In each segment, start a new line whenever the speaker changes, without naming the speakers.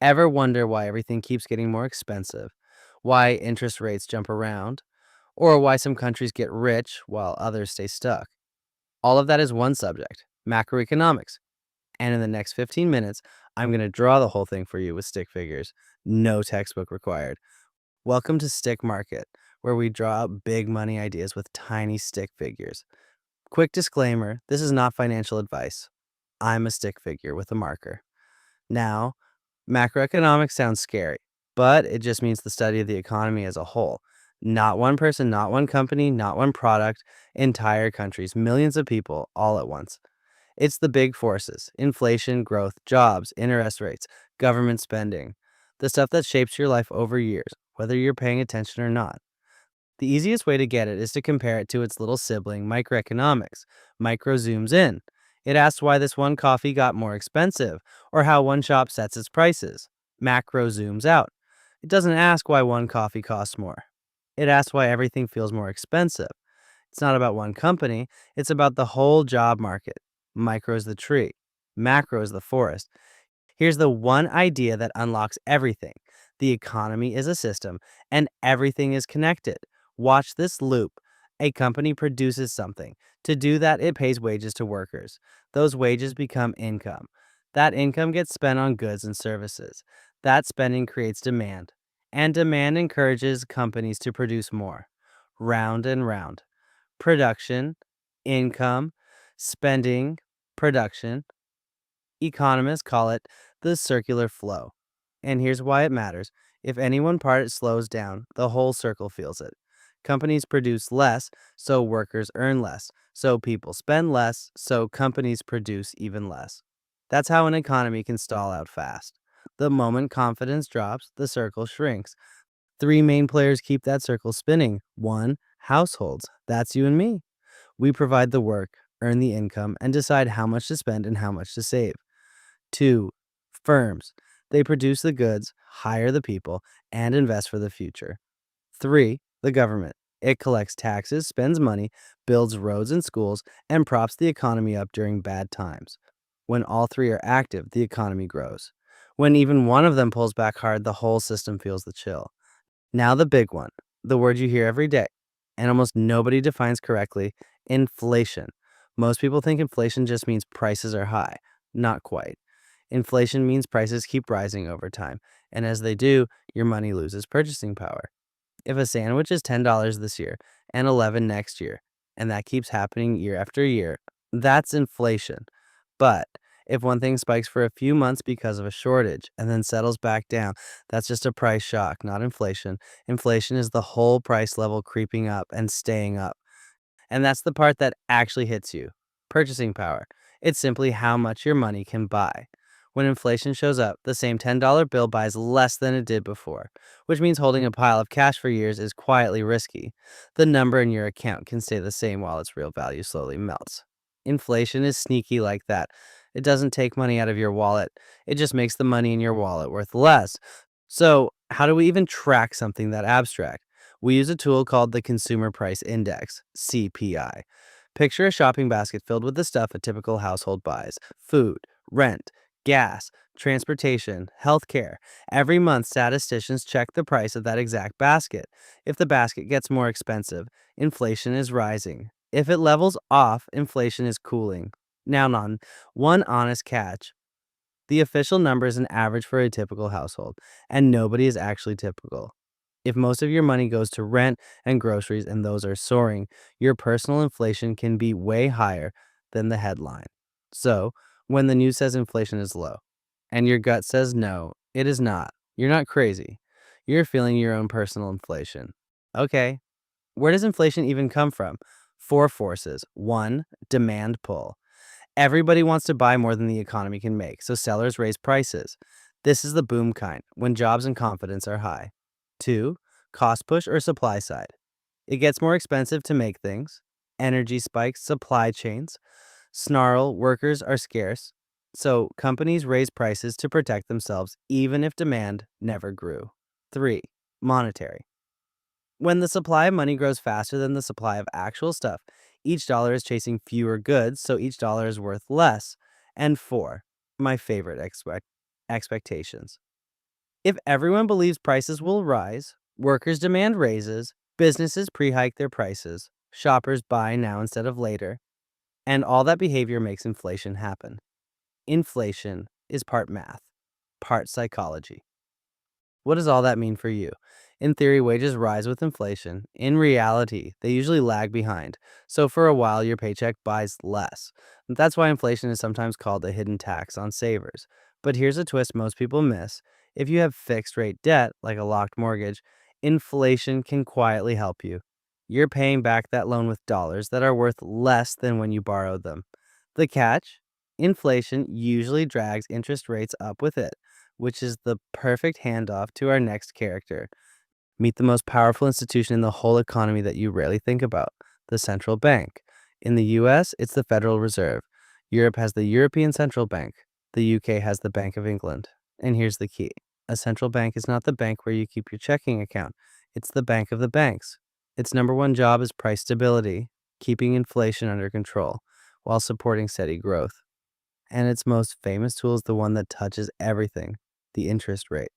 Ever wonder why everything keeps getting more expensive? Why interest rates jump around? Or why some countries get rich while others stay stuck? All of that is one subject, macroeconomics. And in the next 15 minutes, I'm going to draw the whole thing for you with stick figures. No textbook required. Welcome to Stick Market, where we draw out big money ideas with tiny stick figures. Quick disclaimer, this is not financial advice. I'm a stick figure with a marker. Now, macroeconomics sounds scary, but it just means the study of the economy as a whole. Not one person, not one company, not one product, entire countries, millions of people all at once. It's the big forces: inflation, growth, jobs, interest rates, government spending, the stuff that shapes your life over years, whether you're paying attention or not. The easiest way to get it is to compare it to its little sibling, microeconomics. Micro zooms in. It asks why this one coffee got more expensive, or how one shop sets its prices. Macro zooms out. It doesn't ask why one coffee costs more. It asks why everything feels more expensive. It's not about one company, it's about the whole job market. Micro is the tree, macro is the forest. Here's the one idea that unlocks everything: the economy is a system, and everything is connected. Watch this loop. A company produces something. To do that, it pays wages to workers. Those wages become income. That income gets spent on goods and services. That spending creates demand, and demand encourages companies to produce more. Round and round. Production, income, spending, production. Economists call it the circular flow. And here's why it matters. If any one part slows down, the whole circle feels it. Companies produce less, so workers earn less. So people spend less, so companies produce even less. That's how an economy can stall out fast. The moment confidence drops, the circle shrinks. Three main players keep that circle spinning. One, households. That's you and me. We provide the work, earn the income, and decide how much to spend and how much to save. Two, firms. They produce the goods, hire the people, and invest for the future. Three, the government. It collects taxes, spends money, builds roads and schools, and props the economy up during bad times. When all three are active, the economy grows. When even one of them pulls back hard, the whole system feels the chill. Now, the big one, the word you hear every day, and almost nobody defines correctly: inflation. Most people think inflation just means prices are high. Not quite. Inflation means prices keep rising over time, and as they do, your money loses purchasing power. If a sandwich is $10 this year and 11 next year, and that keeps happening year after year, that's inflation. But if one thing spikes for a few months because of a shortage and then settles back down, that's just a price shock, not inflation. Inflation is the whole price level creeping up and staying up. And that's the part that actually hits you: purchasing power. It's simply how much your money can buy. When inflation shows up, the same $10 bill buys less than it did before, which means holding a pile of cash for years is quietly risky. The number in your account can stay the same while its real value slowly melts. Inflation is sneaky like that. It doesn't take money out of your wallet, it just makes the money in your wallet worth less. So, how do we even track something that abstract? We use a tool called the Consumer Price Index, CPI. Picture a shopping basket filled with the stuff a typical household buys: food, rent, gas, transportation, healthcare. Every month, statisticians check the price of that exact basket. If the basket gets more expensive, inflation is rising. If it levels off, inflation is cooling. Now, one honest catch: the official number is an average for a typical household, and nobody is actually typical. If most of your money goes to rent and groceries and those are soaring, your personal inflation can be way higher than the headline. So, when the news says inflation is low, and your gut says no, it is not, you're not crazy. You're feeling your own personal inflation. Okay, where does inflation even come from? Four forces. One, demand pull. Everybody wants to buy more than the economy can make, so sellers raise prices. This is the boom kind, when jobs and confidence are high. Two, cost push or supply side. It gets more expensive to make things. Energy spikes, supply chains snarl, workers are scarce. So companies raise prices to protect themselves even if demand never grew. Three, monetary. When the supply of money grows faster than the supply of actual stuff, each dollar is chasing fewer goods, so each dollar is worth less. And four, my favorite expectations. If everyone believes prices will rise, workers demand raises, businesses pre hike their prices, shoppers buy now instead of later, and all that behavior makes inflation happen. Inflation is part math, part psychology. What does all that mean for you? In theory, wages rise with inflation. In reality, they usually lag behind. So for a while, your paycheck buys less. That's why inflation is sometimes called a hidden tax on savers. But here's a twist most people miss. If you have fixed rate debt, like a locked mortgage, inflation can quietly help you. You're paying back that loan with dollars that are worth less than when you borrowed them. The catch? Inflation usually drags interest rates up with it, which is the perfect handoff to our next character. Meet the most powerful institution in the whole economy that you rarely think about, the central bank. In the US, it's the Federal Reserve. Europe has the European Central Bank. The UK has the Bank of England. And here's the key: a central bank is not the bank where you keep your checking account, it's the bank of the banks. Its number one job is price stability, keeping inflation under control while supporting steady growth. And its most famous tool is the one that touches everything: the interest rate.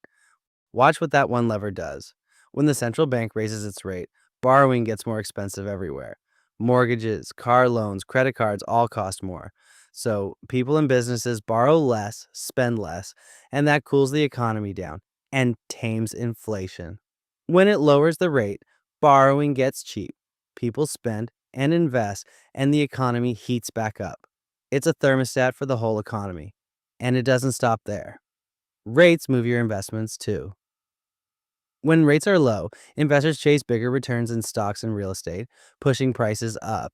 Watch what that one lever does. When the central bank raises its rate, borrowing gets more expensive everywhere. Mortgages, car loans, credit cards all cost more. So people and businesses borrow less, spend less, and that cools the economy down and tames inflation. When it lowers the rate, borrowing gets cheap. People spend and invest, and the economy heats back up. It's a thermostat for the whole economy. And it doesn't stop there. Rates move your investments too. When rates are low, investors chase bigger returns in stocks and real estate, pushing prices up.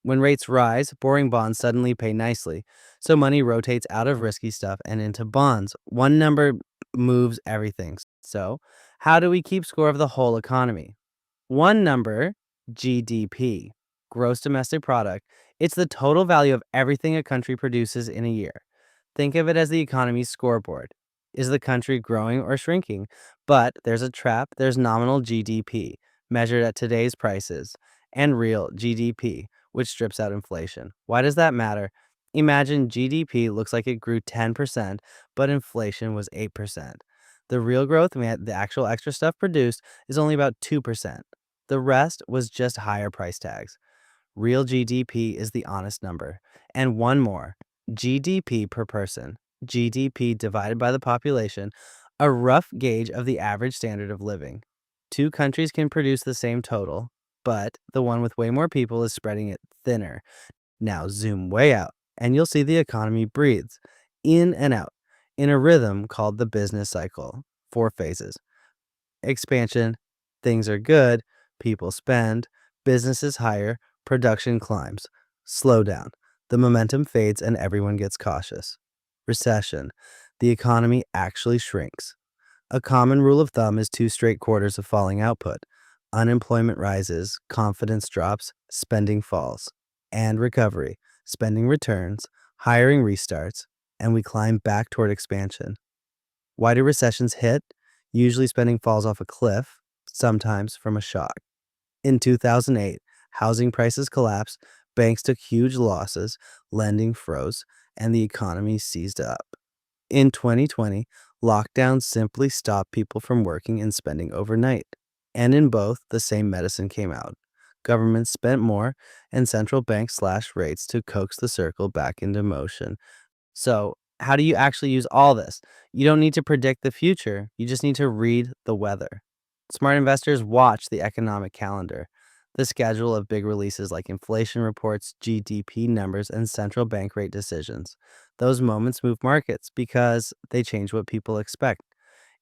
When rates rise, boring bonds suddenly pay nicely, so money rotates out of risky stuff and into bonds. One number moves everything. So, how do we keep score of the whole economy? One number, GDP, gross domestic product, it's the total value of everything a country produces in a year. Think of it as the economy's scoreboard. Is the country growing or shrinking? But there's a trap: there's nominal GDP, measured at today's prices, and real GDP, which strips out inflation. Why does that matter? Imagine GDP looks like it grew 10%, but inflation was 8%. The real growth, the actual extra stuff produced, is only about 2%. The rest was just higher price tags. Real GDP is the honest number. And one more: GDP per person. GDP divided by the population, a rough gauge of the average standard of living. Two countries can produce the same total, but the one with way more people is spreading it thinner. Now zoom way out, and you'll see the economy breathes in and out in a rhythm called the business cycle. Four phases: expansion, things are good, people spend, businesses hire, production climbs. Slow down, the momentum fades and everyone gets cautious. Recession, the economy actually shrinks. A common rule of thumb is two straight quarters of falling output. Unemployment rises, confidence drops, spending falls. And recovery, spending returns, hiring restarts, and we climb back toward expansion. Why do recessions hit? Usually spending falls off a cliff, sometimes from a shock. In 2008, housing prices collapsed, banks took huge losses, lending froze, and the economy seized up. In 2020, lockdowns simply stopped people from working and spending overnight. And in both, the same medicine came out. Governments spent more, and central banks slashed rates to coax the circle back into motion. So, how do you actually use all this? You don't need to predict the future, you just need to read the weather. Smart investors watch the economic calendar, the schedule of big releases like inflation reports, GDP numbers, and central bank rate decisions. Those moments move markets because they change what people expect.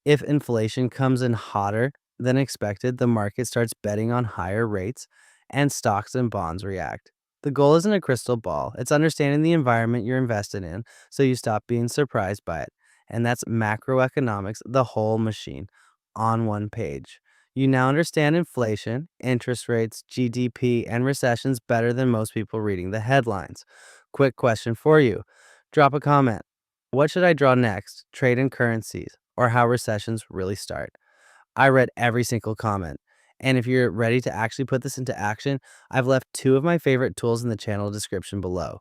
If inflation comes in hotter than expected, the market starts betting on higher rates, and stocks and bonds react. The goal isn't a crystal ball, it's understanding the environment you're invested in so you stop being surprised by it. And that's macroeconomics, the whole machine, on one page. You now understand inflation, interest rates, GDP, and recessions better than most people reading the headlines. Quick question for you: drop a comment. What should I draw next? Trade and currencies, or how recessions really start? I read every single comment. And if you're ready to actually put this into action, I've left two of my favorite tools in the channel description below.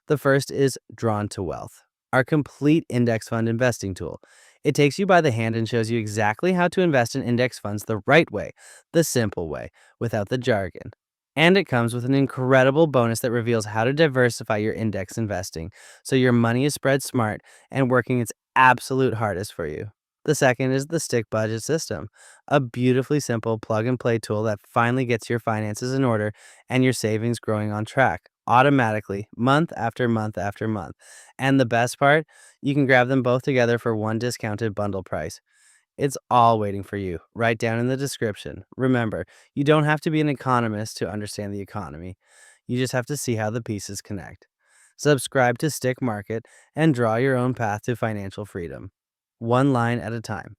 The first is Drawn to Wealth, our complete index fund investing tool. It takes you by the hand and shows you exactly how to invest in index funds the right way, the simple way, without the jargon. And it comes with an incredible bonus that reveals how to diversify your index investing so your money is spread smart and working its absolute hardest for you. The second is the stick budget system, a beautifully simple plug and play tool that finally gets your finances in order and your savings growing on track automatically, month after month after month. And the best part, you can grab them both together for one discounted bundle price. It's all waiting for you, right down in the description. Remember, you don't have to be an economist to understand the economy. You just have to see how the pieces connect. Subscribe to Stick Market and draw your own path to financial freedom, one line at a time.